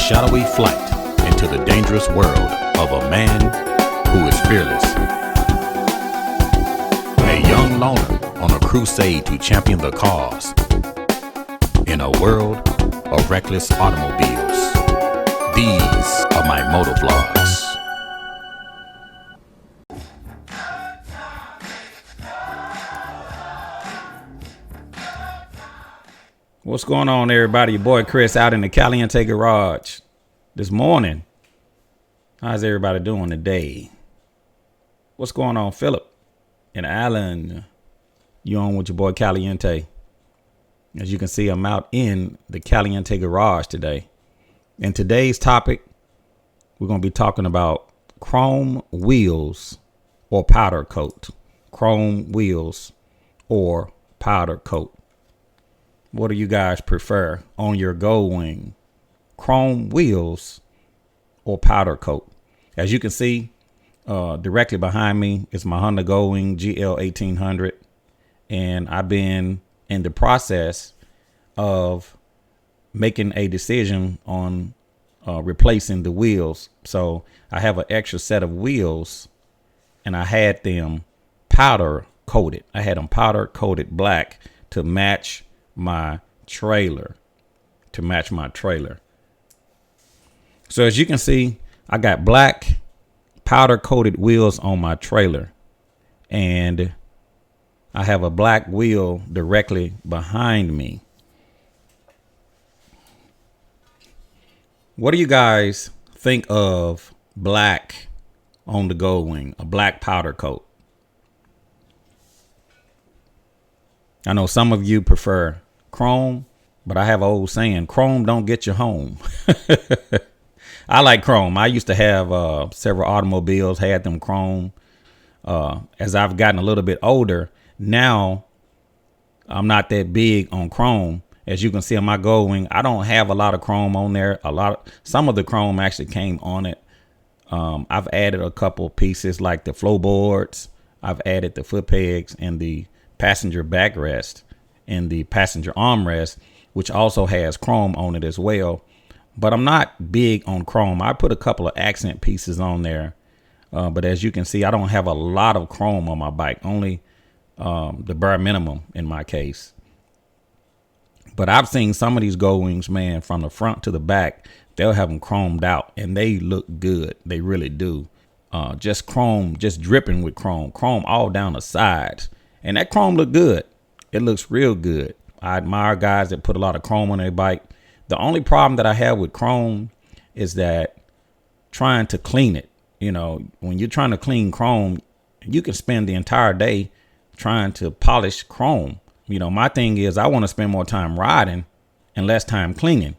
shadowy flight into the dangerous world of a man who is fearless. A young loner on a crusade to champion the cause in a world of reckless automobiles. These are my motovlogs. What's going on, everybody? Your boy Chris out in the Caliente garage this morning. How's everybody doing today? What's going on, Philip and Alan? You on with your boy Caliente? As you can see, I'm out in the Caliente garage today. And today's topic, we're going to be talking about chrome wheels or powder coat. Chrome wheels or powder coat. What do you guys prefer on your Goldwing? Chrome wheels or powder coat? As you can see, directly behind me is my Honda Goldwing GL 1800. And I've been in the process of making a decision on replacing the wheels. So I have an extra set of wheels and I had them powder coated. I had them powder coated black to match my trailer. So as you can see, I got black powder coated wheels on my trailer, and I have a black wheel directly behind me. What do you guys think of black on the Goldwing, a black powder coat? I know some of you prefer chrome, but I have an old saying, chrome don't get you home. I like chrome. I used to have several automobiles, had them chrome. As I've gotten a little bit older, now I'm not that big on chrome. As you can see on my Goldwing, I don't have a lot of chrome on there. Some of the chrome actually came on it. I've added a couple pieces like the floorboards. I've added the foot pegs and the passenger backrest and the passenger armrest, which also has chrome on it as well. But I'm not big on chrome. I put a couple of accent pieces on there. But as you can see, I don't have a lot of chrome on my bike, only the bare minimum in my case. But I've seen some of these Goldwings, man, from the front to the back, they'll have them chromed out and they look good. They really do. Just chrome, just dripping with chrome all down the sides. And that chrome look good. It looks real good. I admire guys that put a lot of chrome on their bike. The only problem that I have with chrome is that trying to clean it. You know, when you're trying to clean chrome, you can spend the entire day trying to polish chrome. You know, my thing is I want to spend more time riding and less time cleaning.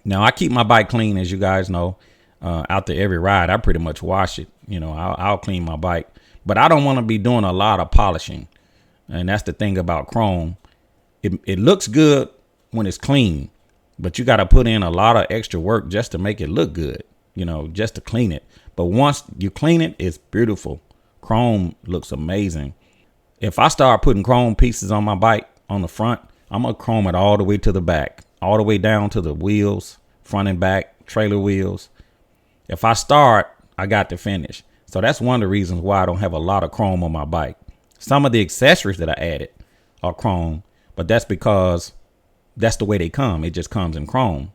Now, I keep my bike clean, as you guys know. Out there every ride, I pretty much wash it. You know, I'll clean my bike. But I don't want to be doing a lot of polishing. And that's the thing about chrome. It looks good when it's clean, but you got to put in a lot of extra work just to make it look good, you know, just to clean it. But once you clean it, it's beautiful. Chrome looks amazing. If I start putting chrome pieces on my bike on the front, I'm going to chrome it all the way to the back, all the way down to the wheels, front and back, trailer wheels. If I start, I got to finish. So that's one of the reasons why I don't have a lot of chrome on my bike. Some of the accessories that I added are chrome, but that's because that's the way they come. It just comes in chrome.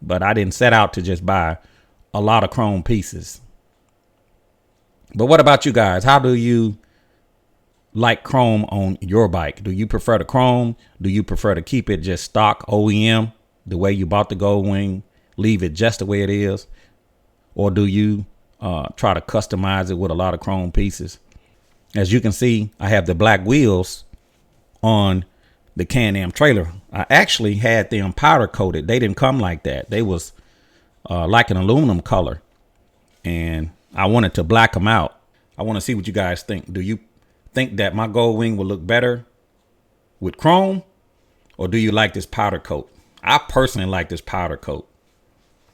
But I didn't set out to just buy a lot of chrome pieces. But what about you guys? How do you like chrome on your bike? Do you prefer the chrome? Do you prefer to keep it just stock OEM, the way you bought the Goldwing, leave it just the way it is? Or do you try to customize it with a lot of chrome pieces? As you can see, I have the black wheels on the Can-Am trailer. I actually had them powder coated. They didn't come like that. They was like an aluminum color, and I wanted to black them out. I want to see what you guys think. Do you think that my Goldwing will look better with chrome, or do you like this powder coat? I personally like this powder coat.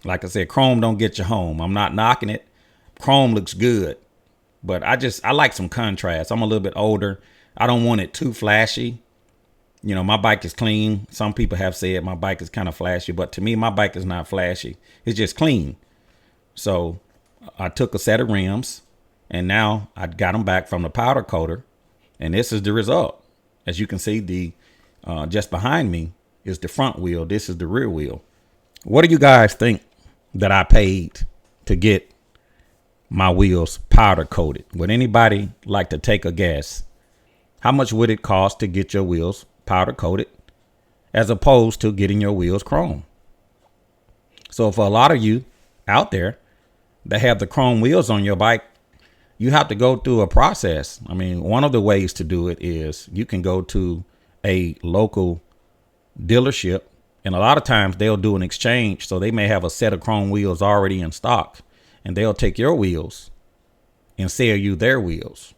Like I said, chrome don't get you home. I'm not knocking it. Chrome looks good, but I like some contrast. I'm a little bit older. I don't want it too flashy. You know, my bike is clean. Some people have said my bike is kind of flashy, but to me, my bike is not flashy. It's just clean. So I took a set of rims, and now I got them back from the powder coater, and this is the result. As you can see, the just behind me is the front wheel. This is the rear wheel. What do you guys think that I paid to get my wheels powder coated? Would anybody like to take a guess? How much would it cost to get your wheels powder coated as opposed to getting your wheels chrome? So for a lot of you out there that have the chrome wheels on your bike, you have to go through a process. I mean, one of the ways to do it is you can go to a local dealership, and a lot of times they'll do an exchange. So they may have a set of chrome wheels already in stock, and they'll take your wheels and sell you their wheels.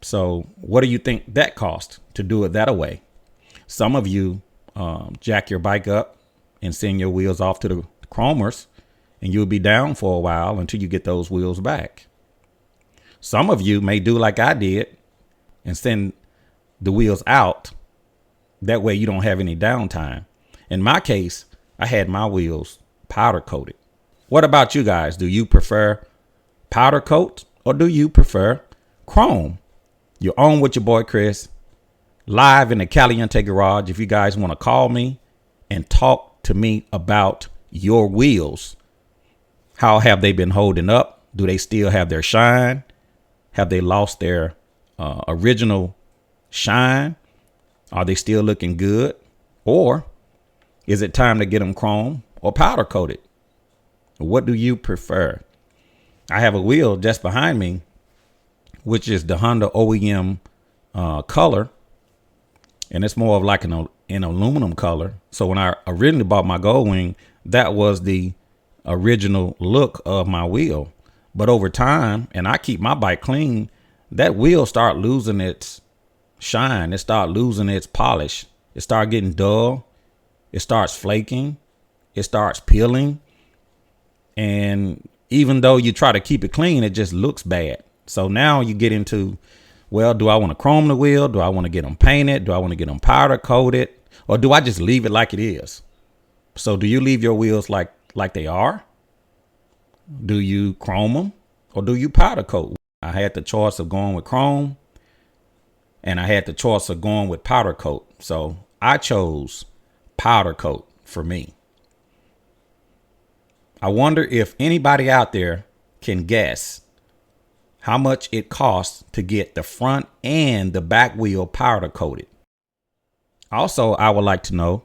So what do you think that cost to do it that way? Some of you jack your bike up and send your wheels off to the chromers, and you'll be down for a while until you get those wheels back. Some of you may do like I did and send the wheels out. That way you don't have any downtime. In my case, I had my wheels powder coated. What about you guys? Do you prefer powder coat or do you prefer chrome? You're on with your boy Chris, live in the Caliente garage. If you guys want to call me and talk to me about your wheels, how have they been holding up? Do they still have their shine? Have they lost their original shine? Are they still looking good? Or is it time to get them chrome or powder coated? What do you prefer? I have a wheel just behind me, which is the Honda OEM color. And it's more of like an aluminum color. So when I originally bought my Goldwing, that was the original look of my wheel. But over time, and I keep my bike clean, that wheel start losing its shine. It start losing its polish. It start getting dull. It starts flaking. It starts peeling. And even though you try to keep it clean, it just looks bad. So now you get into, well, do I want to chrome the wheel? Do I want to get them painted? Do I want to get them powder coated? Or do I just leave it like it is? So do you leave your wheels like they are? Do you chrome them or do you powder coat? I had the choice of going with chrome and I had the choice of going with powder coat. So I chose powder coat for me. I wonder if anybody out there can guess how much it costs to get the front and the back wheel powder coated. Also, I would like to know,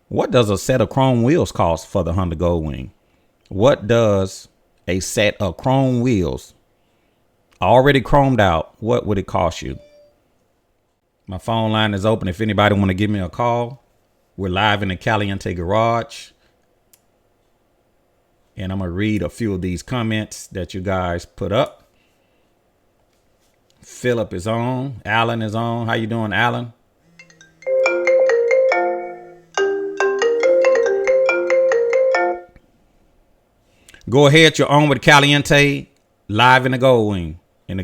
what does a set of chrome wheels cost for the Honda Goldwing? What does a set of chrome wheels already chromed out, what would it cost you? My phone line is open if anybody want to give me a call. We're live in the Caliente garage. And I'm going to read a few of these comments that you guys put up. Philip is on. Alan is on. How you doing, Alan? Go ahead. You're on with Caliente, live in the Goldwing, Hey,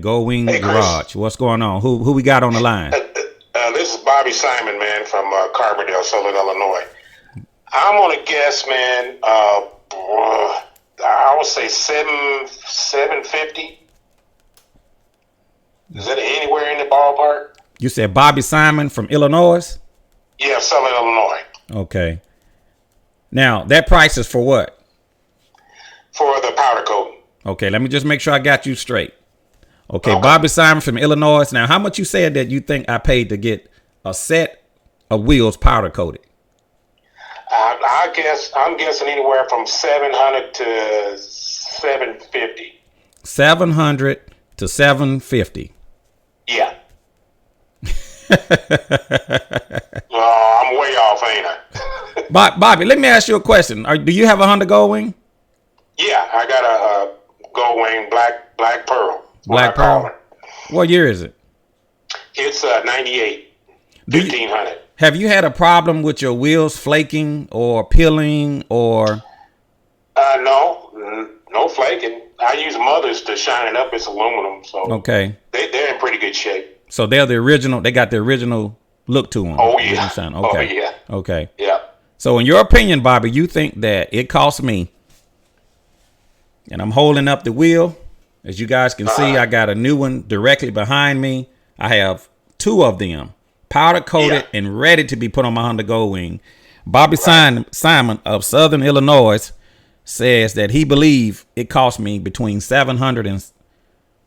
garage. Chris. What's going on? Who we got on the line? This is Bobby Simon, man, from Carbondale, Southern Illinois. I'm gonna guess, man. I would say 750. Is that anywhere in the ballpark? You said Bobby Simon from Illinois? Yeah, Southern Illinois. Okay. Now, that price is for what? For the powder coat. Okay, let me just make sure I got you straight. Okay, Okay. Bobby Simon from Illinois. Now, how much you said that you think I paid to get a set of wheels powder coated? I'm guessing anywhere from 700 to 750. 700 to 750. Yeah. I'm way off, ain't I? Bobby, let me ask you a question. Do you have a Honda Goldwing? Yeah, I got a Goldwing Black Pearl. Black Pearl? What year is it? It's 98, 1500. Have you had a problem with your wheels flaking or peeling or? No flaking. I use Mothers to shine it up. It's aluminum, so Okay. they're in pretty good shape. So they're the original. They got the original look to them. Oh yeah. Okay. Oh yeah. Okay. Yeah. So in your opinion, Bobby, you think that it cost me, and I'm holding up the wheel. As you guys can see, I got a new one directly behind me. I have two of them, powder coated and ready to be put on my Honda Goldwing. Bobby Simon of Southern Illinois says that he believes it cost me between $700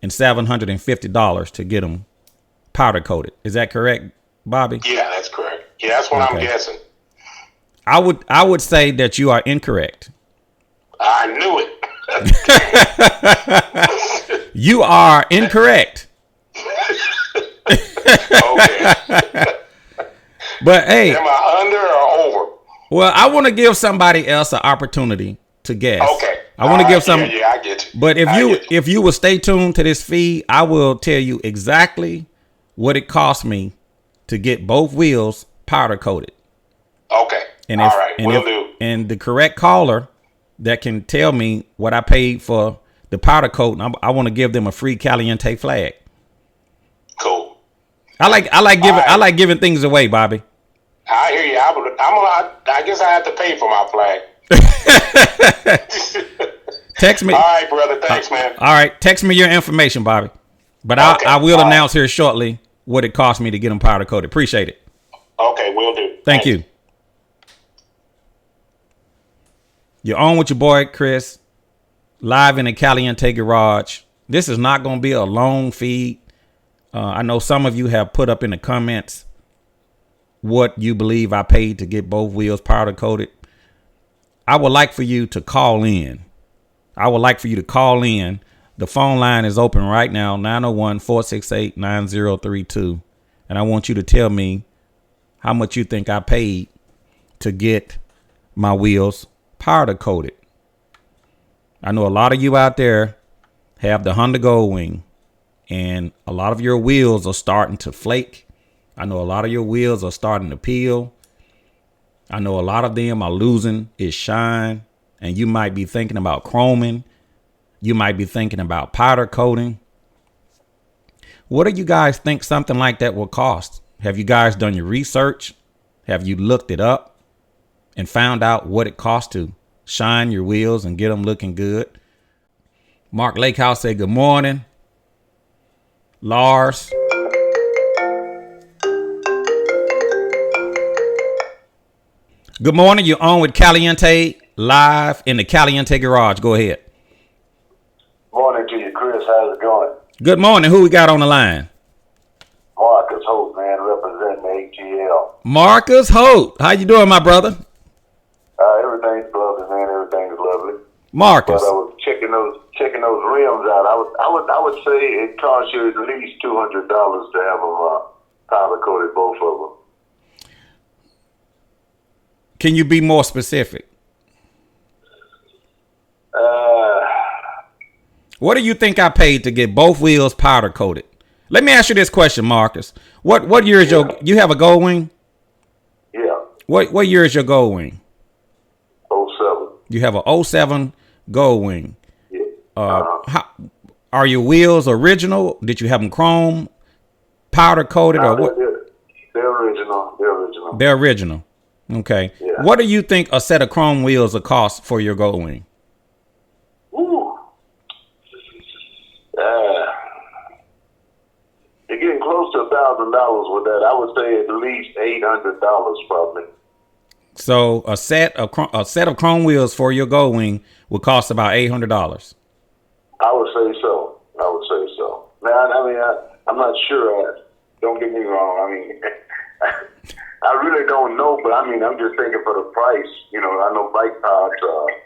and $750 to get them powder coated. Is that correct, Bobby? Yeah, that's correct. Yeah, that's what I'm guessing. I would say that you are incorrect. I knew it. You are incorrect. Okay. But hey, am I under or over? Well, I want to give somebody else an opportunity to guess. Okay. I want to give some. Yeah, I get you. But if you will stay tuned to this feed, I will tell you exactly what it cost me to get both wheels powder coated. Okay. And all right. Will do. And the correct caller that can tell me what I paid for the powder coat, I want to give them a free Caliente flag. Cool. I like giving things away, Bobby. I hear you. I guess I have to pay for my flag. Text me. All right, brother. Thanks, man. All right. Text me your information, Bobby. But okay. I will announce here shortly what it cost me to get them powder coated. Appreciate it. Okay, will do. Thank you. You're on with your boy, Chris, live in the Caliente garage. This is not going to be a long feed. I know some of you have put up in the comments what you believe I paid to get both wheels powder coated. I would like for you to call in. The phone line is open right now, 901-468-9032. And I want you to tell me how much you think I paid to get my wheels powder coated. I know a lot of you out there have the Honda Goldwing, and a lot of your wheels are starting to flake. I know a lot of your wheels are starting to peel. I know a lot of them are losing its shine, and you might be thinking about chroming. You might be thinking about powder coating. What do you guys think something like that will cost? Have you guys done your research? Have you looked it up and found out what it costs to shine your wheels and get them looking good? Mark Lakehouse said, good morning. Lars. Good morning. You're on with Caliente live in the Caliente garage. Go ahead. Morning to you, Chris. How's it going? Good morning. Who we got on the line? Marcus Hope, man, representing the ATL. Marcus Hope. How you doing, my brother? Everything's lovely, man. Everything's lovely. Marcus. But I was checking those rims out. I would say it costs you at least $200 to have them powder coated, both of them. Can you be more specific? What do you think I paid to get both wheels powder coated? Let me ask you this question, Marcus. What year is you have a Goldwing? Yeah. What year is your Goldwing? 07. You have a 07 Goldwing. Yeah. How are your wheels original? Did you have them chrome, powder coated, or what? They're original. They're original. Okay. Yeah. What do you think a set of chrome wheels will cost for your Goldwing? You're getting close to $1,000 with that. I would say at least $800 probably. So a set of chrome wheels for your Goldwing would cost about $800. I would say so. Now, I'm not sure. Don't get me wrong. I really don't know, but I'm just thinking for the price. I know bike pods,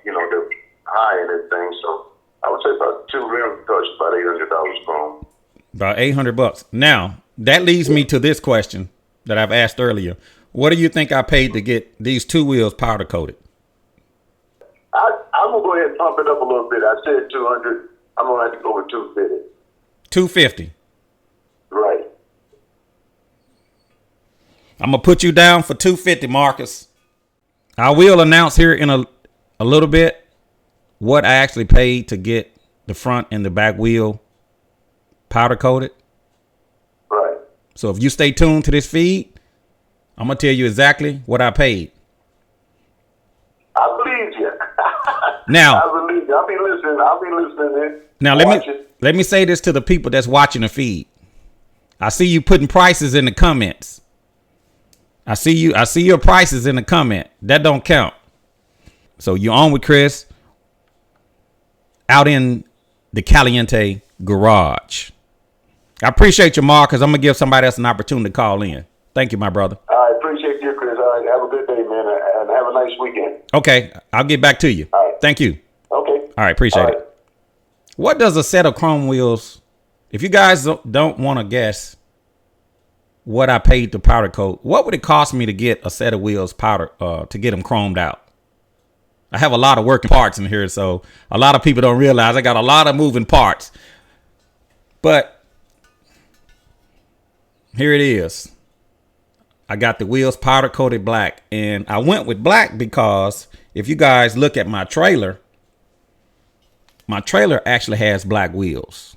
they're high and everything. So I would say about two rims cost about $800 chrome. About $800. Now that leads me to this question that I've asked earlier. What do you think I paid to get these two wheels powder coated? I'm gonna go ahead and pump it up a little bit. I said 200. I'm gonna have to go with 250. 250. Right. I'm gonna put you down for 250, Marcus. I will announce here in a little bit what I actually paid to get the front and the back wheel powder coated. Right. So if you stay tuned to this feed, I'm gonna tell you exactly what I paid. I believe you. Now, I believe you. I'll be listening in. now let me say this to the people that's watching the feed. I see you putting prices in the comments. I see your prices in the comment. That don't count. So you're on with Chris out in the Caliente garage. I appreciate you, Mark, because I'm gonna give somebody else an opportunity to call in. Thank you, my brother. I appreciate you, Chris. All right, have a good day, man, and have a nice weekend. Okay, I'll get back to you. All right. Thank you. Okay. All right, appreciate it. What does a set of chrome wheels, if you guys don't want to guess what I paid to powder coat, what would it cost me to get a set of wheels to get them chromed out? I have a lot of working parts in here, so a lot of people don't realize I got a lot of moving parts. But here it is. I got the wheels powder coated black, and I went with black because if you guys look at my trailer actually has black wheels.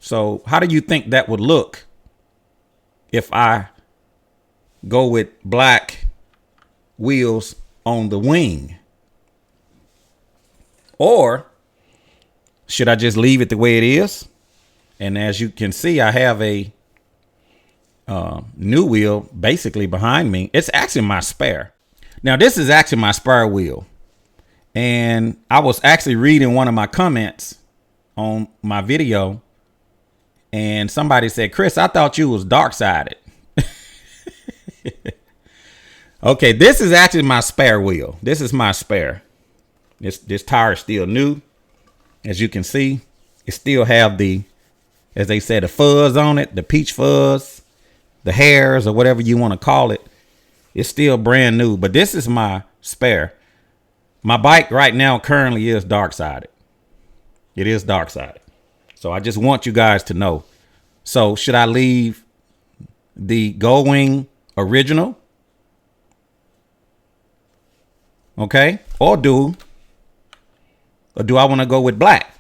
So how do you think that would look if I go with black wheels on the wing? Or should I just leave it the way it is? And as you can see, I have a new wheel basically behind me. It's actually my spare. Now, this is actually my spare wheel. And I was actually reading one of my comments on my video, and somebody said, Chris, I thought you was dark-sided. Okay, this is actually my spare wheel. This is my spare. This tire is still new. As you can see, it still have the, as they said, the fuzz on it, the peach fuzz, the hairs, or whatever you want to call it. It's still brand new, but this is my spare. My bike right now currently is dark-sided. It is dark-sided. So I just want you guys to know. So should I leave the Goldwing original? Okay. Or do I want to go with black?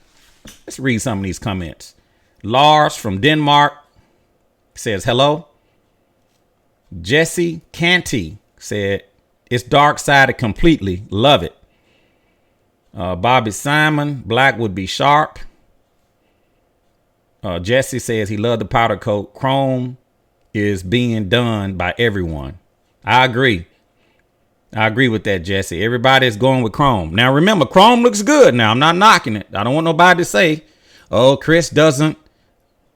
Let's read some of these comments. Lars from Denmark says hello. Jesse Canty said it's dark-sided completely. Love it. Bobby Simon, black would be sharp. Jesse says he loved the powder coat. Chrome is being done by everyone. I agree. I agree with that, Jesse. Everybody's going with chrome. Now, remember, chrome looks good. Now, I'm not knocking it. I don't want nobody to say, oh, Chris doesn't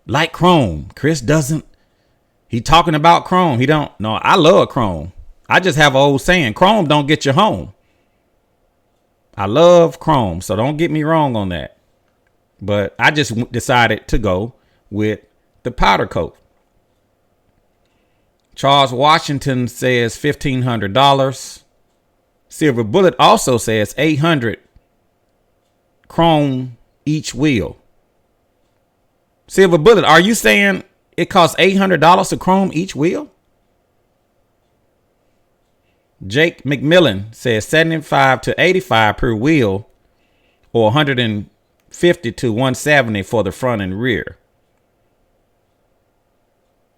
like chrome. Chris doesn't. He talking about chrome. He don't. No, I love chrome. I just have an old saying, chrome don't get you home. I love chrome, so don't get me wrong on that. But I just decided to go with the powder coat. Charles Washington says $1,500. Silver Bullet also says $800 chrome each wheel. Silver Bullet, are you saying it costs $800 to chrome each wheel? Jake McMillan says 75 to 85 per wheel, or 150 to 170 for the front and rear.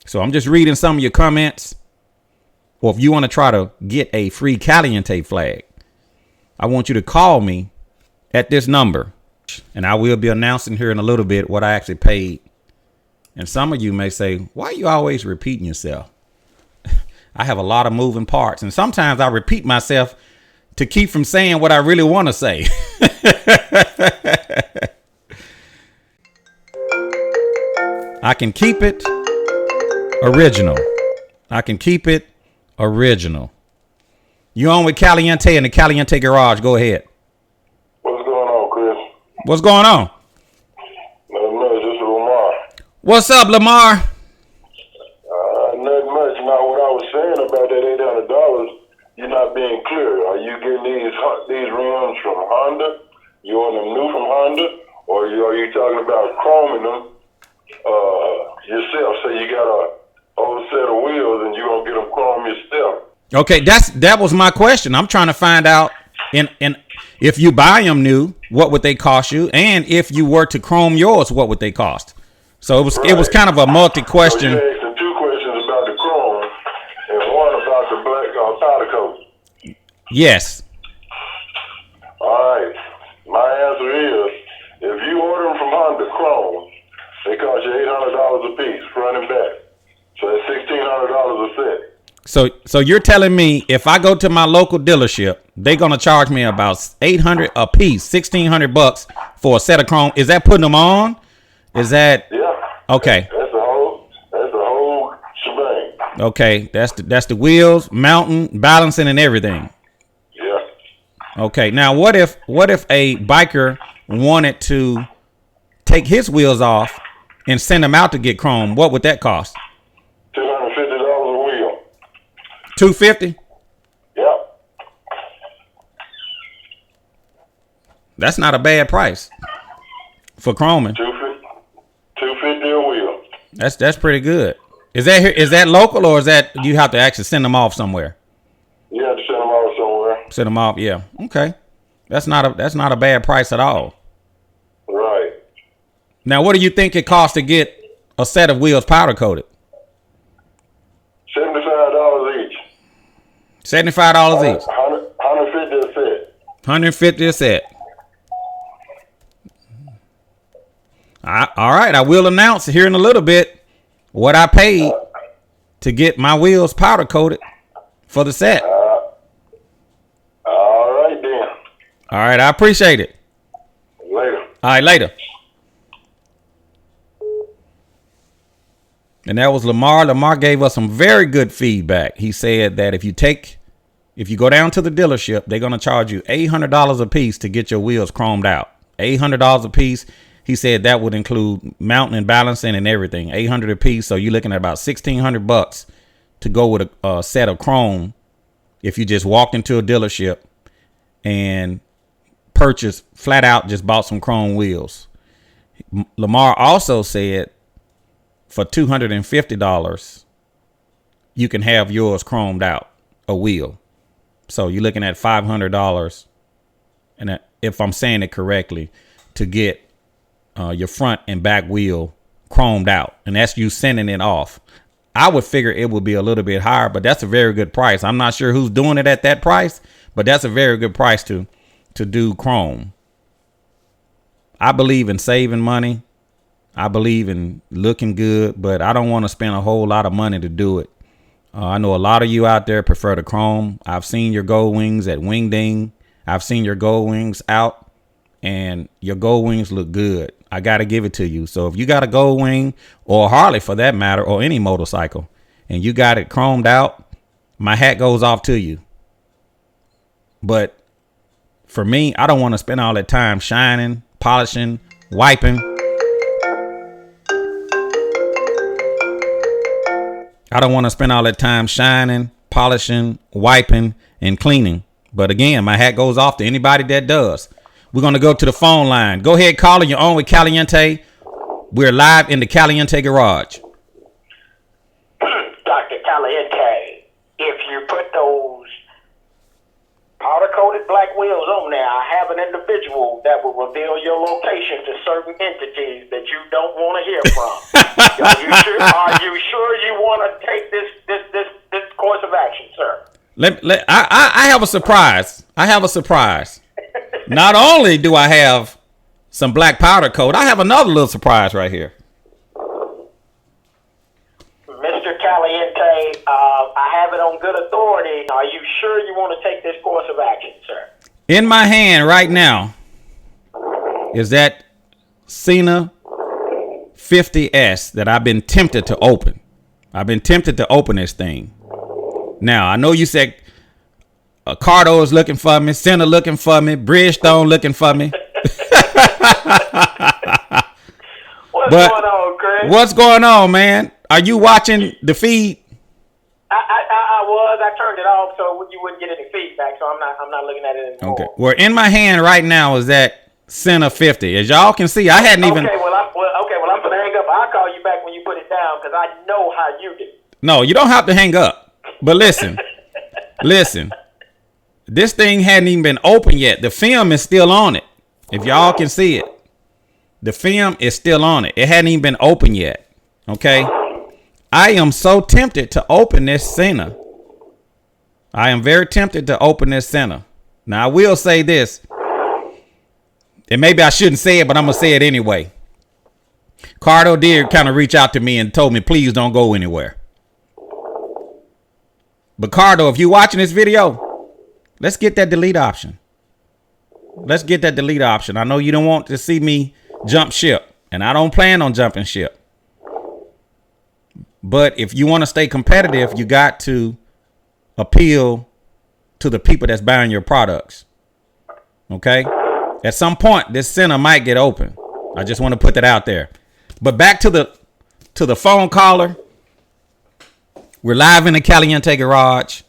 So I'm just reading some of your comments. Or if you want to try to get a free Caliente flag, I want you to call me at this number. And I will be announcing here in a little bit what I actually paid. And some of you may say, why are you always repeating yourself? I have a lot of moving parts, and sometimes I repeat myself to keep from saying what I really want to say. I can keep it original. I can keep it original. You on with Caliente in the Caliente garage. Go ahead. What's going on, Chris? What's going on? Nothing much. This is Lamar. What's up, Lamar? Nothing much. Now, what I was saying about that $800, you're not being clear. Are you getting these rims from Honda? You want them new from Honda, or are you talking about chroming them yourself? So you got a whole set of wheels, and you're gonna get them chrome yourself. Okay, that was my question. I'm trying to find out, and if you buy them new, what would they cost you, and if you were to chrome yours, what would they cost? So it was kind of a multi question. So you asking two questions about the chrome and one about Yes. All right. My answer is, if you order them from Honda Chrome, they cost you $800 a piece, front and back. So that's $1,600 a set. So you're telling me if I go to my local dealership, they're gonna charge me about $800 a piece, $1,600 for a set of chrome. Is that putting them on? Is that okay? That's the whole shebang. Okay, that's the wheels, mounting, balancing, and everything. Yeah. Okay, now what if a biker wanted to take his wheels off and send them out to get chrome? What would that cost? $250 a wheel. $250. Yep. That's not a bad price for chroming. $250 a wheel. That's pretty good. Is that local or is that you have to actually send them off somewhere? You have to send them off somewhere. Send them off, yeah. Okay, that's not a bad price at all. Right. Now, what do you think it costs to get a set of wheels powder coated? $75 each. $75 each. $150 a set. $150 a set. All right, I will announce here in a little bit what I paid to get my wheels powder coated for the set. All right, then. All right, I appreciate it. Later. All right, later. And that was Lamar. Lamar gave us some very good feedback. He said that if you go down to the dealership, they're going to charge you $800 a piece to get your wheels chromed out. $800 a piece. He said that would include mounting and balancing and everything. $800 a piece. So you're looking at about $1,600 to go with a set of chrome. If you just walked into a dealership and purchased flat out, just bought some chrome wheels. Lamar also said for $250, you can have yours chromed out, a wheel. So you're looking at $500, and if I'm saying it correctly, to get your front and back wheel chromed out, and that's you sending it off. I would figure it would be a little bit higher, but that's a very good price. I'm not sure who's doing it at that price, but that's a very good price to do chrome. I believe in saving money. I believe in looking good, but I don't want to spend a whole lot of money to do it. I know a lot of you out there prefer the chrome. I've seen your Goldwings at Wingding. I've seen your Goldwings out, and your Goldwings look good. I got to give it to you. So if you got a Goldwing, or a Harley for that matter, or any motorcycle, and you got it chromed out, my hat goes off to you. But for me, I don't want to spend all that time shining, polishing, wiping. I don't want to spend all that time shining, polishing, wiping, and cleaning. But again, my hat goes off to anybody that does. We're going to go to the phone line. Go ahead, caller. You're on with Caliente. We're live in the Caliente garage. Dr. Caliente, if you put those powder-coated black wheels on there, I have an individual that will reveal your location to certain entities that you don't want to hear from. Are you sure you want to take this course of action, sir? I have a surprise. Not only do I have some black powder coat, I have another little surprise right here. Mr. Caliente, I have it on good authority. Are you sure you want to take this course of action, sir? In my hand right now is that Cena 50S that I've been tempted to open. I've been tempted to open this thing. Now, I know you said Cardo is looking for me, Cena looking for me, Bridgestone looking for me. What's going on, Chris? What's going on, man? Are you watching the feed? I was. I turned it off so you wouldn't get any feedback, so I'm not looking at it anymore. Okay. Well, in my hand right now is that Cena 50. As y'all can see, I hadn't even. Okay, well, I'm gonna hang up. I'll call you back when you put it down because I know how you do. No, you don't have to hang up. But listen, this thing hadn't even been opened yet. The film is still on it. If y'all can see it, the film is still on it. It hadn't even been opened yet. Okay. I am so tempted to open this Cena. I am very tempted to open this center. Now, I will say this, and maybe I shouldn't say it, but I'm going to say it anyway. Cardo did kind of reach out to me and told me, please don't go anywhere. But Cardo, if you're watching this video, let's get that delete option. Let's get that delete option. I know you don't want to see me jump ship, and I don't plan on jumping ship. But if you want to stay competitive, you got to appeal to the people that's buying your products. Okay? At some point, this center might get open. I just want to put that out there. But back to the phone caller. We're live in the Caliente garage.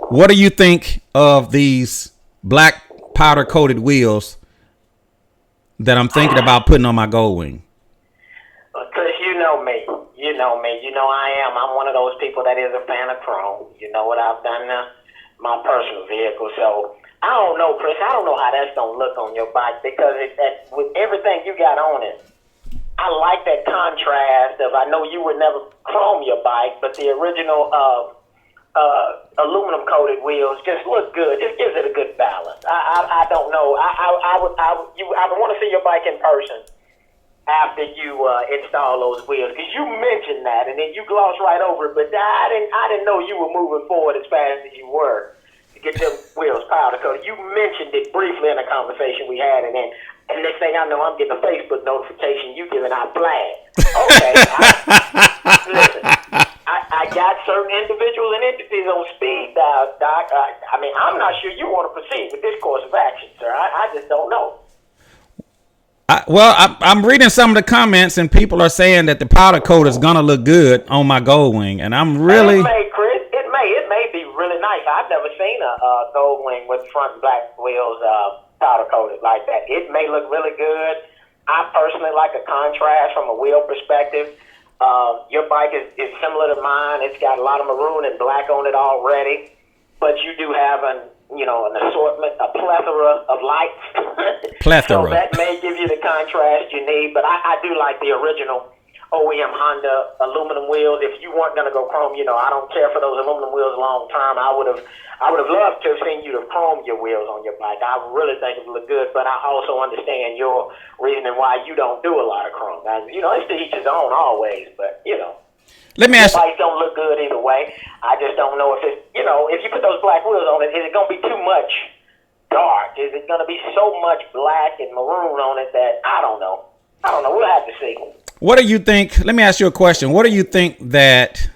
What do you think of these black powder coated wheels that I'm thinking about putting on my Goldwing? Chris, you know me. You know me. You know I am. I'm one of those people that is a fan of chrome. You know what I've done now? My personal vehicle. So I don't know, Chris. I don't know how that's gonna look on your bike because with everything you got on it, I like that contrast of. I know you would never chrome your bike, but the original aluminum coated wheels just look good. Just gives it a good balance. I don't know. I would want to see your bike in person after you install those wheels, because you mentioned that and then you glossed right over it. But I didn't know you were moving forward as fast as you were to get them wheels powder coated. You mentioned it briefly in a conversation we had, and next thing I know, I'm getting a Facebook notification you giving out flags. Okay, listen. I got certain individuals and entities on speed dial, Doc. I mean, I'm not sure you want to proceed with this course of action, sir. I just don't know. I'm reading some of the comments, and people are saying that the powder coat is gonna look good on my Goldwing, and I'm really. It may, Chris. It may be really nice. I've never seen a Goldwing with front black wheels powder coated like that. It may look really good. I personally like a contrast from a wheel perspective. Your bike is similar to mine. It's got a lot of maroon and black on it already, but you do have an assortment, a plethora of lights. Plethora. So that may give you the contrast you need, but I do like the original OEM Honda aluminum wheels. If you weren't going to go chrome, I don't care for those aluminum wheels long term. I would have loved to have seen you to chrome your wheels on your bike. I really think it would look good, but I also understand your reasoning why you don't do a lot of chrome. And, it's to each his own always, but, Let me ask. Bikes don't look good either way. I just don't know if it's, if you put those black wheels on it, is it going to be too much dark? Is it going to be so much black and maroon on it that I don't know. We'll have to see. What do you think? Let me ask you a question. What do you think that?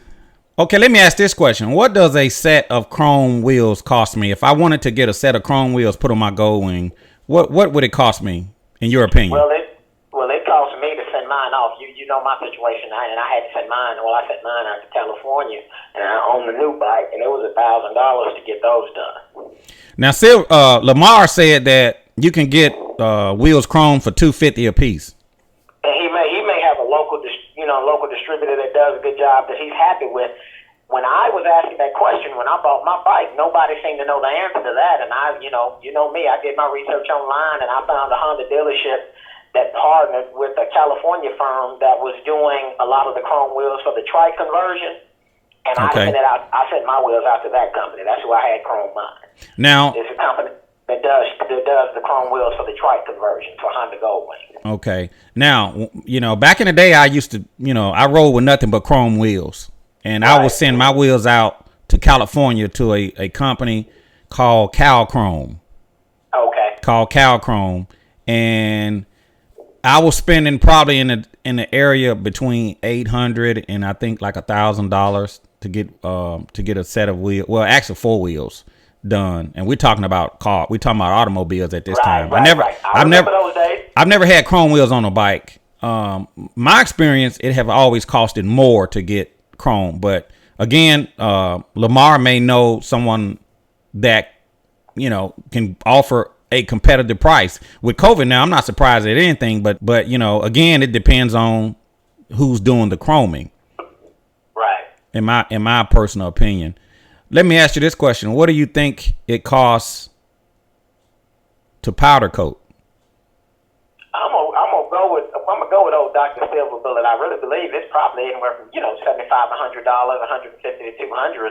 Okay, let me ask this question. What does a set of chrome wheels cost me? If I wanted to get a set of chrome wheels put on my Goldwing, what would it cost me, in your opinion? Well, it cost me to send mine off. You know my situation, and I had to send mine. Well, I sent mine out to California, and I own the new bike, and it was $1,000 to get those done. Now, Lamar said that you can get wheels chrome for $250 a piece. And he may have a local distributor that does a good job that he's happy with. When I was asking that question when I bought my bike, nobody seemed to know the answer to that. And you know me, I did my research online, and I found a Honda dealership that partnered with a California firm that was doing a lot of the chrome wheels for the trike conversion. And Okay. I sent my wheels out to that company. That's who I had chrome mine. Now, It's a company that does the chrome wheels for the trike conversion for Honda Goldwing. okay. Now, back in the day, I used to, I rode with nothing but chrome wheels. And I would send my wheels out to California to a company called Cal Chrome. Okay. And I was spending probably in the area between $800 and I think like $1,000 to get a set of wheels. Well, actually 4 wheels done. And we're talking about automobiles at this time. I remember those days. I've never had chrome wheels on a bike. My experience, it have always costed more to get chrome. But again, Lamar may know someone that, can offer a competitive price. With COVID now, I'm not surprised at anything, but again, it depends on who's doing the chroming. Right. In my personal opinion. Let me ask you this question. What do you think it costs to powder coat? I'm gonna go with old Dr. Silver Bullet. I really believe it's probably anywhere from $75, $100, $150 to $200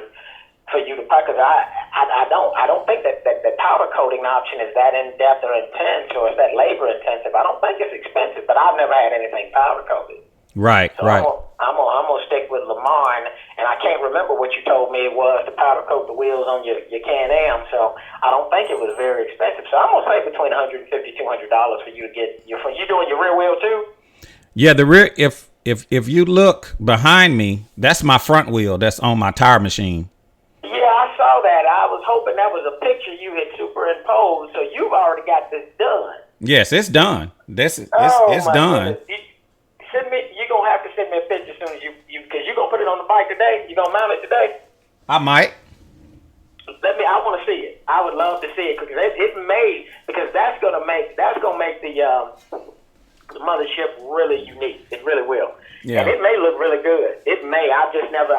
for you to buy, because I don't think that the powder coating option is that in depth or intense, or is that labor intensive. I don't think it's expensive, but I've never had anything powder coated. Right, So right. I'm gonna stick with Lamar, and I can't remember what you told me it was to powder coat the wheels on your Can-Am. So I don't think it was very expensive. So I'm gonna say between $150 $200 for you to get for you doing your rear wheel too. Yeah, the rear. If you look behind me, that's my front wheel. That's on my tire machine. Yeah, I saw that. I was hoping that was a picture you had superimposed. So you've already got this done. Yes, it's done. It's my done. goodness. Send me. You're gonna have to send me a picture as soon as you because you're gonna put it on the bike today. You gonna mount it today? I might. I want to see it. I would love to see it because that's gonna make the mothership really unique. It really will. Yeah. And it may look really good. It may. I'm just not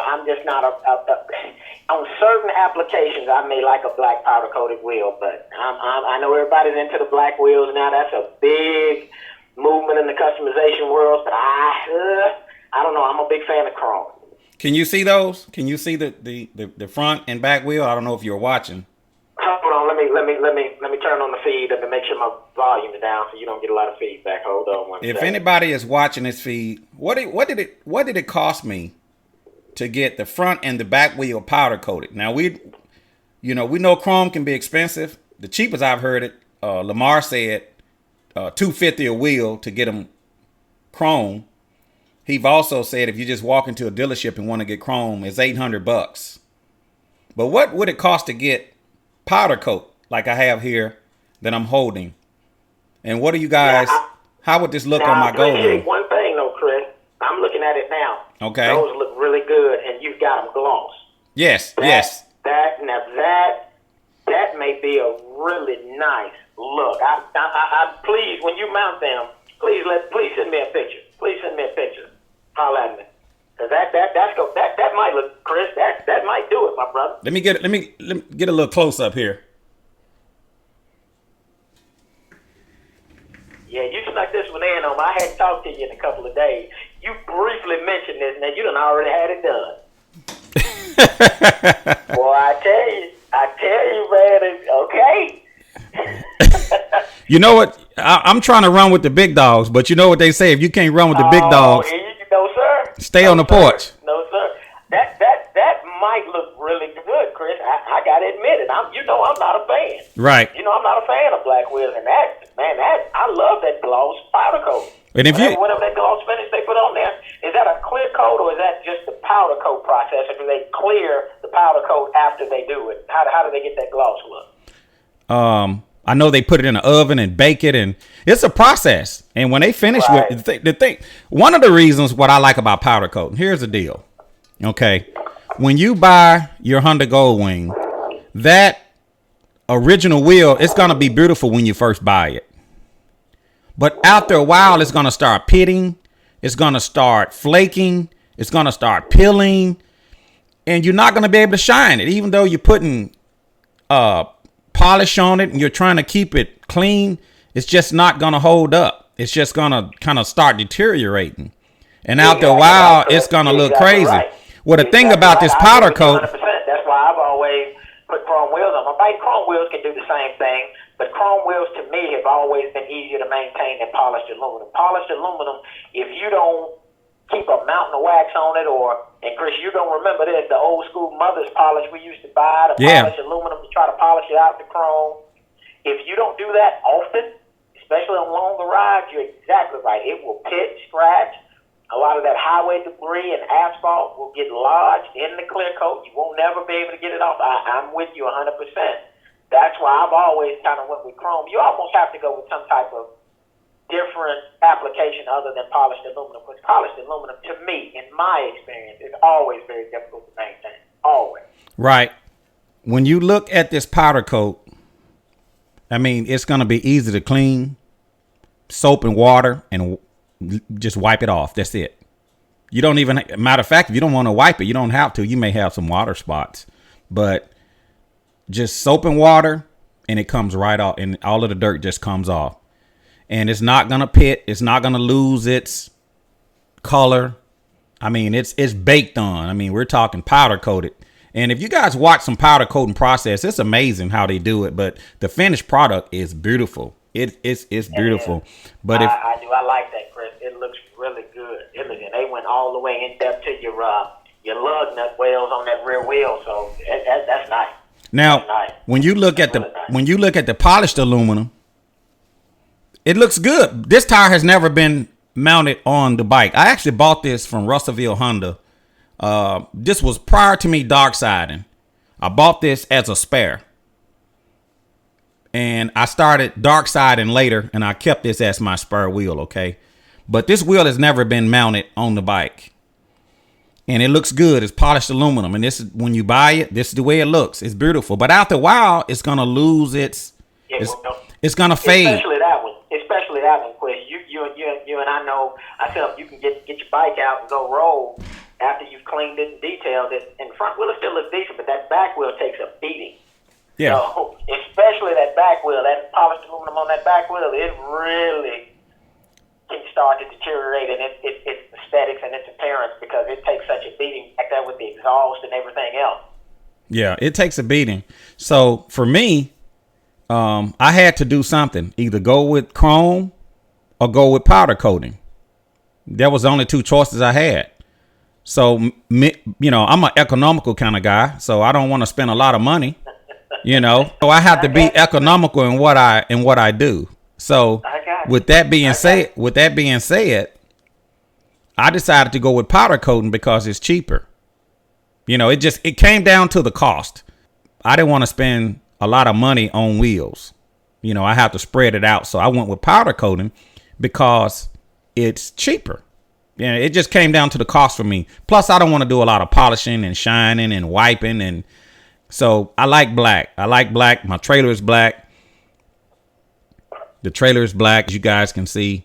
on certain applications. I may like a black powder coated wheel, but I know everybody's into the black wheels now. That's a big movement in the customization world, but I don't know. I'm a big fan of chrome. Can you see those? Can you see the front and back wheel? I don't know if you're watching. Hold on, let me turn on the feed and make sure my volume is down so you don't get a lot of feedback. Hold on one If second. anybody is watching this feed, what did it cost me to get the front and the back wheel powder coated? Now we know chrome can be expensive. The cheapest I've heard it, Lamar said, $250 a wheel to get them chrome. He've also said if you just walk into a dealership and want to get chrome, it's $800. But what would it cost to get powder coat like I have here that I'm holding? And what do you guys? How would this look on my Goldwing? One thing though, Chris, I'm looking at it now. Okay. Those look really good, and you've got them gloss. Yes. That may be a really nice look. I please, when you mount them, please send me a picture. Please send me a picture. Holla at me. Cause that might look, Chris. That might do it, my brother. Let me get a little close up here. Yeah, you snuck this one in on me. I hadn't talked to you in a couple of days. You briefly mentioned this, and then you done already had it done. Boy, I tell you, man. Okay. You know what? I'm trying to run with the big dogs, but you know what they say: if you can't run with the big dogs, no sir. Stay on the porch. No sir. That might look really good, Chris. I gotta admit it. I'm not a fan. Right. I'm not a fan of black wheels, and I love that gloss powder coat. And if whatever that gloss finish they put on there, is that a clear coat or is that just the powder coat process, or do they clear the powder coat after they do it? How do they get that gloss look? I know they put it in the oven and bake it, and it's a process. And when they finish with the thing, one of the reasons what I like about powder coat, and here's the deal. Okay. When you buy your Honda Goldwing, that original wheel, it's going to be beautiful when you first buy it. But after a while, it's going to start pitting. It's going to start flaking. It's going to start peeling. And you're not going to be able to shine it. Even though you're putting polish on it and you're trying to keep it clean, it's just not going to hold up. It's just going to kind of start deteriorating. And after a while, it's going to look crazy. Right. Well, the thing about this powder coat. 100%. That's why I've always put chrome wheels on. My bike chrome wheels can do the same thing, but chrome wheels to me have always been easier to maintain than polished aluminum. Polished aluminum, if you don't keep a mountain of wax on it, and Chris, you're going to remember this, the old school mother's polish we used to buy, the polished aluminum to try to polish it out the chrome. If you don't do that often, especially on longer rides, you're exactly right. It will pit, scratch. A lot of that highway debris and asphalt will get lodged in the clear coat. You won't never be able to get it off. I'm with you 100%. That's why I've always kind of went with chrome. You almost have to go with some type of different application other than polished aluminum. Because polished aluminum, to me, in my experience, is always very difficult to maintain. Always. Right. When you look at this powder coat, I mean, it's going to be easy to clean. Soap and water and just wipe it off. That's it. You don't even, matter of fact, if you don't want to wipe it, you don't have to. You may have some water spots, but just soap and water and it comes right off, and all of the dirt just comes off. And it's not going to pit. It's not going to lose its color. I mean, it's baked on. I mean, we're talking powder coated. And if you guys watch some powder coating process, it's amazing how they do it. But the finished product is beautiful. It's beautiful. But I do. I like that, Chris. It looks really good. They went all the way in depth to your lug nut wells on that rear wheel. So that's nice. Now, that's nice. when you look at the polished aluminum, it looks good. This tire has never been mounted on the bike. I actually bought this from Russellville Honda. This was prior to me dark siding. I bought this as a spare. And I started dark siding later, and I kept this as my spare wheel, okay? But this wheel has never been mounted on the bike. And it looks good. It's polished aluminum. And this is, when you buy it, this is the way it looks. It's beautiful. But after a while, it's going to lose its... It's going to fade. Especially that one, Chris. You and I know, I feel you can get your bike out and go roll after you've cleaned it and detailed it. And the front wheel still looks decent, but that back wheel takes a beating. Yeah. So, especially that back wheel, that polished aluminum on that back wheel, it really can start to deteriorate in its aesthetics and its appearance because it takes such a beating back there with the exhaust and everything else. Yeah, it takes a beating. So for me, I had to do something, either go with chrome or go with powder coating. That was the only two choices I had. So, I'm an economical kind of guy, so I don't want to spend a lot of money. So I have to be economical in what I do. So with that being said, I decided to go with powder coating because it's cheaper. It came down to the cost. I didn't want to spend a lot of money on wheels. I have to spread it out. So I went with powder coating because it's cheaper. Yeah, it just came down to the cost for me. Plus, I don't want to do a lot of polishing and shining and wiping, and so I like black. My trailer is black. The trailer is black, as you guys can see.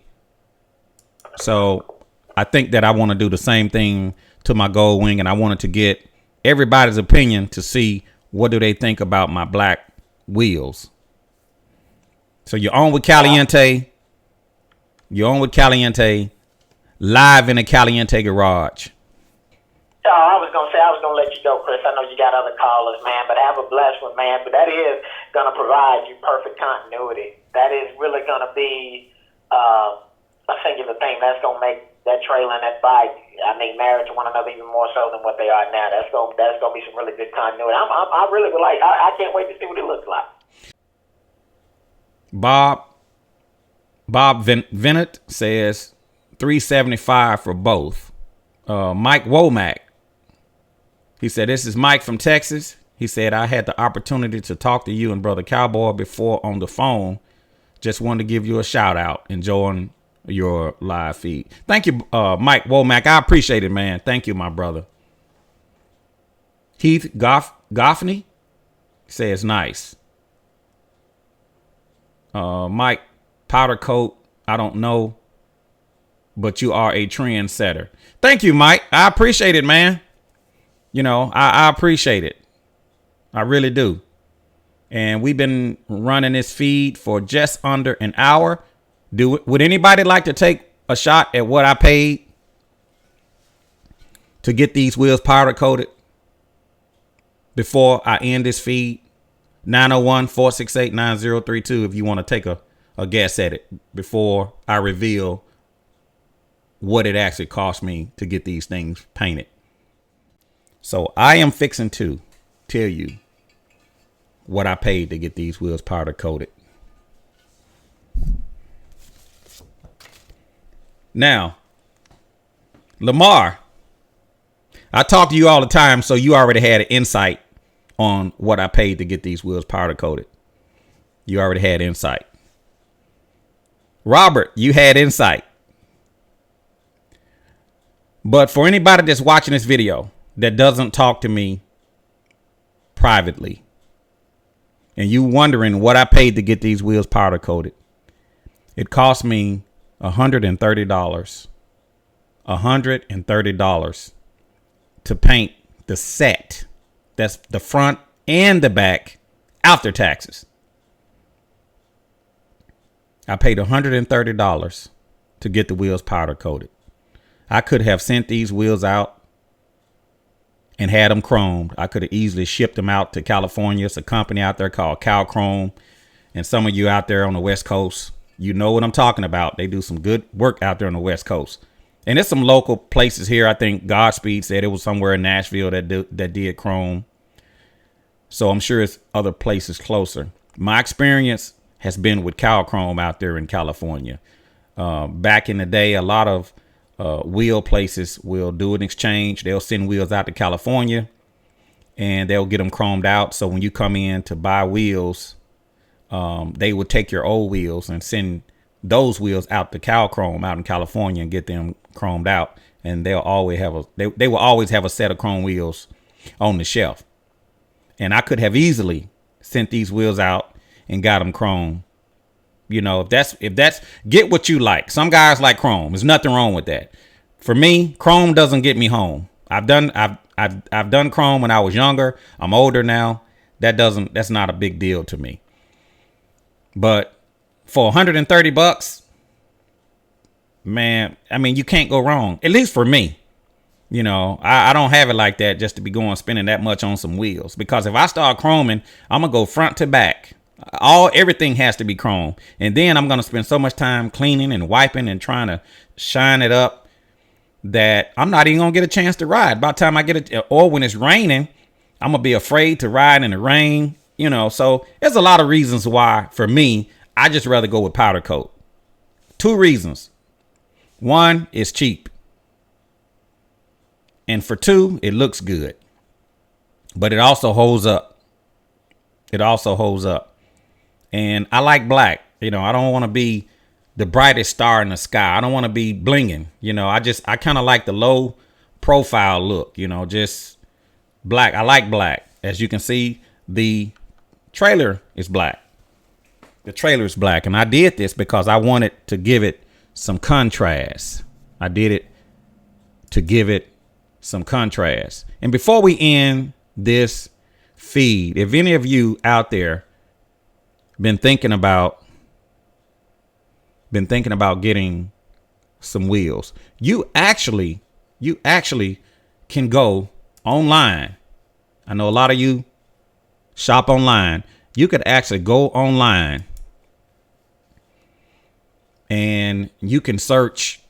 So I think that I want to do the same thing to my Goldwing, and I wanted to get everybody's opinion to see what do they think about my black wheels. So you're on with Caliente. Live in a Caliente garage. I was going to let you go, Chris. I know you got other callers, man, but have a blessed one, man. But that is going to provide you perfect continuity. That is really going to be a singular thing. That's going to make that trailer and that bike, married to one another even more so than what they are now. That's going to be some really good continuity. I really would like. I can't wait to see what it looks like. Bob Venett says $375 for both. Mike Womack, he said, this is Mike from Texas. He said, I had the opportunity to talk to you and Brother Cowboy before on the phone. Just wanted to give you a shout out, enjoying your live feed. Thank you, Mike Womack. I appreciate it, man. Thank you, my brother. Heath Goffney says nice. Mike Powder Coat, I don't know, but you are a trendsetter. Thank you, Mike. I appreciate it, man. I appreciate it. I really do. And we've been running this feed for just under an hour. Would anybody like to take a shot at what I paid to get these wheels powder coated before I end this feed? 901-468-9032 if you want to take a guess at it before I reveal what it actually cost me to get these things painted. So I am fixing to tell you what I paid to get these wheels powder coated. Now, Lamar, I talk to you all the time, so you already had an insight on what I paid to get these wheels powder coated. You already had insight. Robert, you had insight. But for anybody that's watching this video that doesn't talk to me privately, and you wondering what I paid to get these wheels powder coated, it cost me $130. $130 to paint the set. That's the front and the back after taxes. I paid $130 to get the wheels powder coated. I could have sent these wheels out and had them chromed. I could have easily shipped them out to California. It's a company out there called Cal Chrome. And some of you out there on the West Coast, you know what I'm talking about. They do some good work out there on the West Coast. And there's some local places here. I think Godspeed said it was somewhere in Nashville that did chrome. So I'm sure it's other places closer. My experience has been with Cal Chrome out there in California. Back in the day, a lot of wheel places will do an exchange. They'll send wheels out to California and they'll get them chromed out. So when you come in to buy wheels, they would take your old wheels and send those wheels out to Cal Chrome out in California and get them chromed out. And they'll always have they will always have a set of chrome wheels on the shelf. And I could have easily sent these wheels out and got them chrome. You know, if that's get what you like. Some guys like chrome. There's nothing wrong with that. For me, chrome doesn't get me home. I've done chrome when I was younger. I'm older now. That's not a big deal to me. But for $130, man, I mean, you can't go wrong. At least for me. You know, I don't have it like that just to be spending that much on some wheels. Because if I start chroming, I'm going to go front to back. Everything has to be chrome. And then I'm going to spend so much time cleaning and wiping and trying to shine it up that I'm not even going to get a chance to ride. By the time I get it, or when it's raining, I'm going to be afraid to ride in the rain. You know, so there's a lot of reasons why, for me, I just rather go with powder coat. 2 reasons. 1, it's cheap. And for 2, it looks good. But it also holds up. And I like black. You know, I don't want to be the brightest star in the sky. I don't want to be blinging. You know, I kind of like the low profile look, you know, just black. I like black. As you can see, the trailer is black. The trailer is black. And I did this because I wanted to give it some contrast. I did it to give it some contrast. And before we end this feed, if any of you out there been thinking about getting some wheels, you actually can go online. I know a lot of you shop online. You could actually go online and you can search.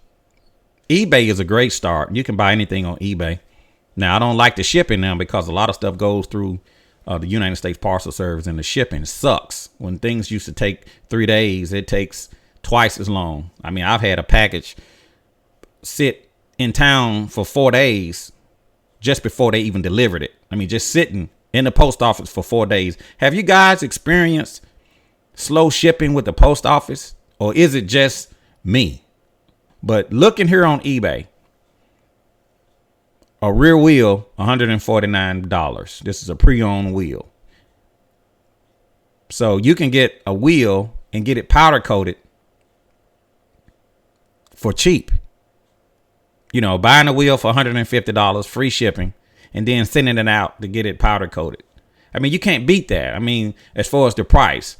eBay is a great start. You can buy anything on eBay. Now, I don't like the shipping now because a lot of stuff goes through the United States Parcel Service, and the shipping sucks. When things used to take 3 days, it takes twice as long. I mean, I've had a package sit in town for 4 days just before they even delivered it. I mean, just sitting in the post office for 4 days. Have you guys experienced slow shipping with the post office, or is it just me? But looking here on eBay, a rear wheel, $149. This is a pre-owned wheel. So you can get a wheel and get it powder coated for cheap. You know, buying a wheel for $150, free shipping, and then sending it out to get it powder coated. I mean, you can't beat that. I mean, as far as the price,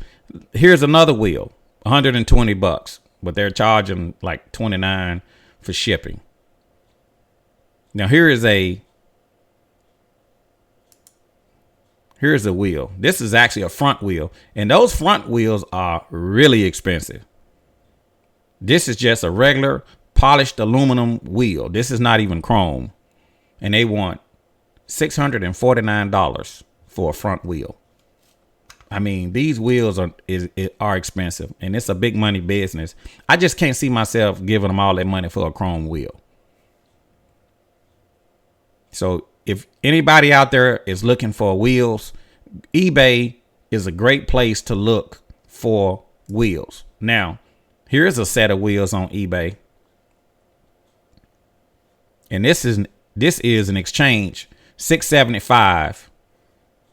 here's another wheel, $120, but they're charging like $29 for shipping. Now here's a wheel. This is actually a front wheel, and those front wheels are really expensive. This is just a regular polished aluminum wheel. This is not even chrome, and they want $649 for a front wheel. I mean, these wheels are expensive, and it's a big money business. I just can't see myself giving them all that money for a chrome wheel. So if anybody out there is looking for wheels, eBay is a great place to look for wheels. Now, here's a set of wheels on eBay. And this is an exchange, $675.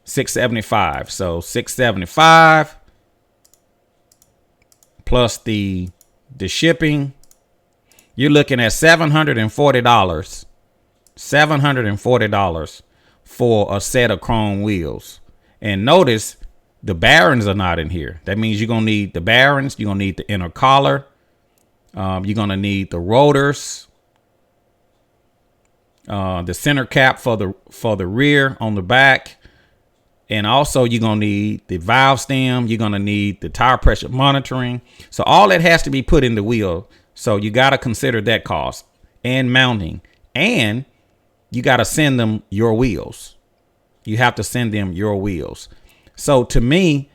So $675 plus the shipping, you're looking at $740. $740 for a set of chrome wheels. And notice the bearings are not in here. That means you're going to need the bearings. You're going to need the inner collar. You're going to need the rotors. the center cap for the rear on the back. And also you're going to need the valve stem. You're going to need the tire pressure monitoring. So all that has to be put in the wheel. So you got to consider that cost and mounting. And you got to send them your wheels. You have to send them your wheels. So to me,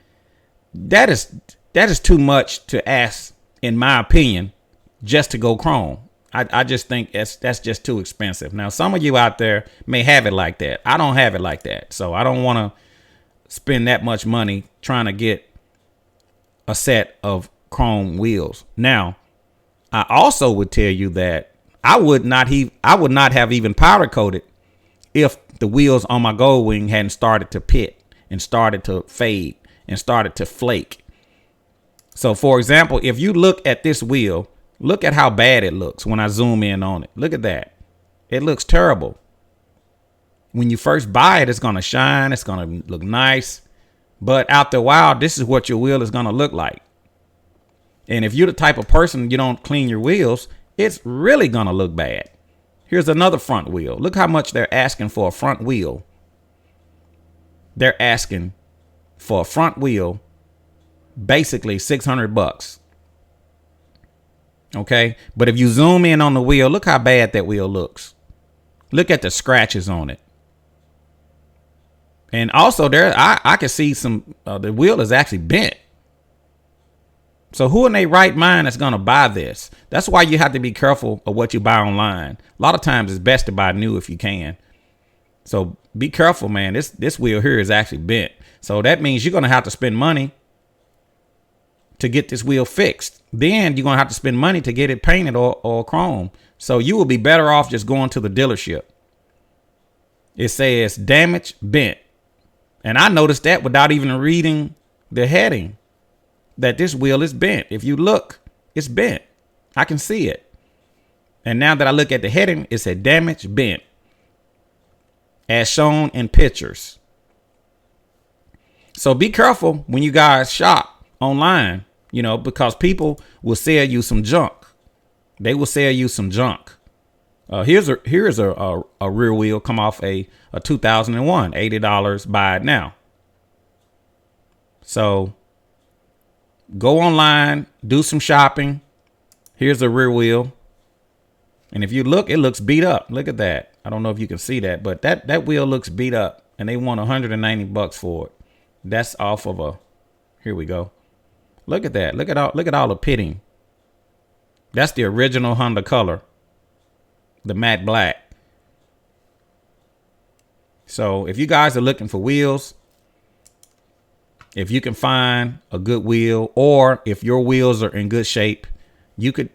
that is too much to ask, in my opinion, just to go chrome. I just think that's just too expensive. Now, some of you out there may have it like that. I don't have it like that. So I don't want to spend that much money trying to get a set of chrome wheels. Now, I also would tell you that I would not have even powder coated if the wheels on my Goldwing hadn't started to pit and started to fade and started to flake. So, for example, if you look at this wheel, look at how bad it looks when I zoom in on it. Look at that. It looks terrible. When you first buy it, it's going to shine. It's going to look nice. But after a while, this is what your wheel is going to look like. And if you're the type of person you don't clean your wheels, it's really going to look bad. Here's another front wheel. Look how much they're asking for a front wheel. They're asking for a front wheel, basically $600. Okay. But if you zoom in on the wheel, look how bad that wheel looks. Look at the scratches on it. And also there, I can see some, the wheel is actually bent. So who in their right mind is going to buy this? That's why you have to be careful of what you buy online. A lot of times it's best to buy new if you can. So be careful, man. This wheel here is actually bent. So that means you're going to have to spend money to get this wheel fixed. Then you're going to have to spend money to get it painted or chrome. So you will be better off just going to the dealership. It says damage, bent. And I noticed that without even reading the heading, that this wheel is bent. If you look, it's bent. I can see it. And now that I look at the heading, it said damage, bent, as shown in pictures. So be careful when you guys shop online, because people will sell you some junk. They will sell you some junk. Here's a rear wheel come off a 2001, $80. Buy it now. So go online, do some shopping. Here's a rear wheel. And if you look, it looks beat up. Look at that. I don't know if you can see that, but that wheel looks beat up and they want $190 for it. That's off of here we go. Look at that. Look at all the pitting. That's the original Honda color, the matte black. So if you guys are looking for wheels, if you can find a good wheel, or if your wheels are in good shape, you could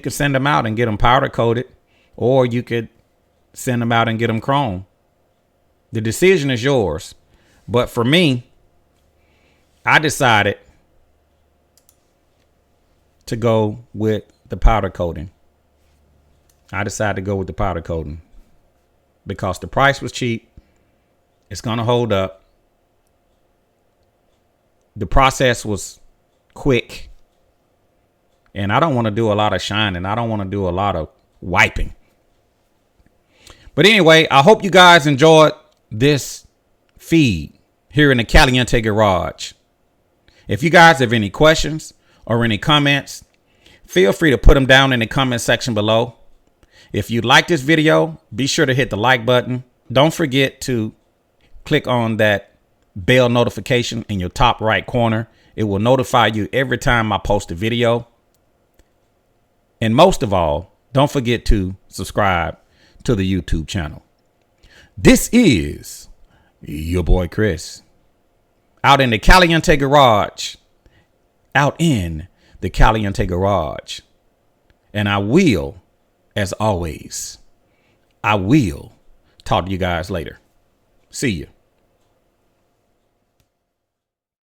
send them out and get them powder coated, or you could send them out and get them chrome. The decision is yours. But for me, I decided to go with the powder coating. I decided to go with the powder coating because the price was cheap. It's going to hold up. The process was quick. And I don't want to do a lot of shining. I don't want to do a lot of wiping. But anyway, I hope you guys enjoyed this feed here in the Caliente Garage. If you guys have any questions or any comments, feel free to put them down in the comment section below. If you like this video, be sure to hit the like button. Don't forget to click on that bell notification in your top right corner. It will notify you every time I post a video. And most of all, don't forget to subscribe to the YouTube channel. This is your boy Chris, out in the Caliente Garage. Out in the Caliente Garage. And I will, as always, I will talk to you guys later. See you.